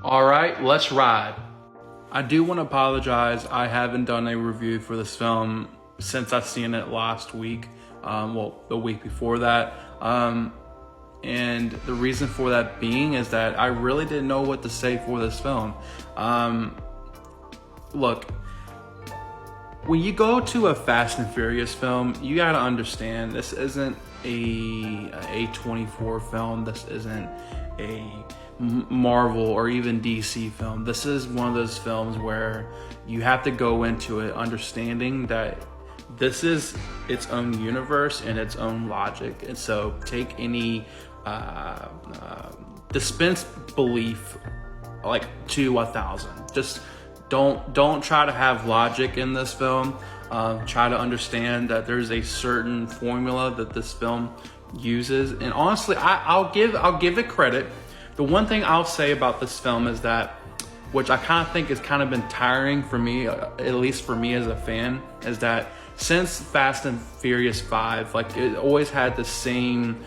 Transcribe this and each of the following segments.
All right, let's ride. I do want to apologize. I haven't done a review for this film since I seen it last week. The week before that. And the reason for that being is that I really didn't know what to say for this film. Look, when you go to a Fast and Furious film, you gotta understand this isn't a A24 film. This isn't a Marvel or even DC film. This is one of those films where you have to go into it understanding that this is its own universe and its own logic. And so take any dispense belief like to 1,000. Just don't try to have logic in this film. Try to understand that there's a certain formula that this film uses. And honestly, I'll give it credit. The one thing I'll say about this film is that, which I kind of think has kind of been tiring for me, at least for me as a fan, is that since Fast and Furious 5, like it always had the same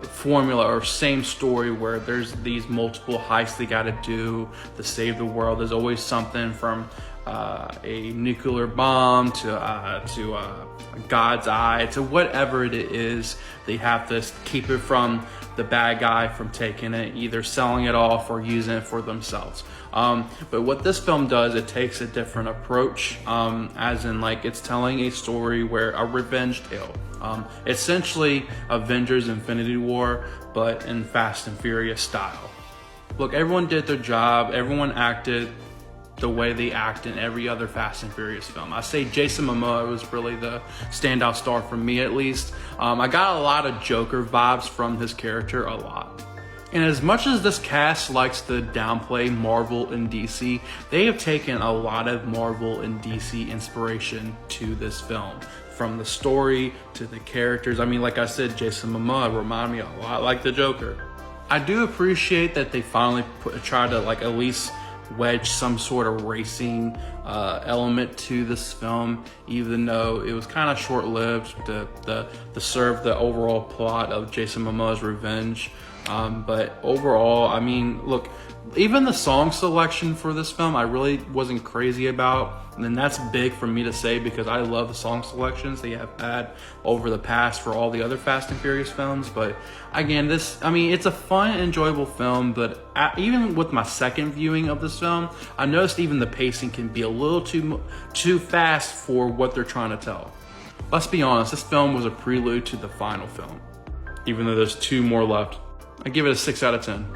formula or same story where there's these multiple heists they got to do to save the world. There's always something from a nuclear bomb to God's eye to whatever it is. They have to keep it from the bad guy from taking it, either selling it off or using it for themselves. But what this film does, it takes a different approach, as in like it's telling a story where a revenge tale. Essentially Avengers Infinity War, but in Fast and Furious style. Look, everyone did their job. Everyone acted the way they act in every other Fast and Furious film. I say Jason Momoa was really the standout star for me, at least. I got a lot of Joker vibes from his character, a lot. And as much as this cast likes to downplay Marvel and DC, they have taken a lot of Marvel and DC inspiration to this film. From the story to the characters. I mean, like I said, Jason Momoa reminded me a lot like the Joker. I do appreciate that they finally try to like at least wedge some sort of racing element to this film, even though it was kind of short-lived to serve the overall plot of Jason Momoa's revenge. But overall, I mean, look, even the song selection for this film, I really wasn't crazy about. And that's big for me to say because I love the song selections they have had over the past for all the other Fast and Furious films. But again, it's a fun, enjoyable film. But even with my second viewing of this film, I noticed even the pacing can be a little too fast for what they're trying to tell. Let's be honest, this film was a prelude to the final film, even though there's two more left. I give it a 6 out of 10.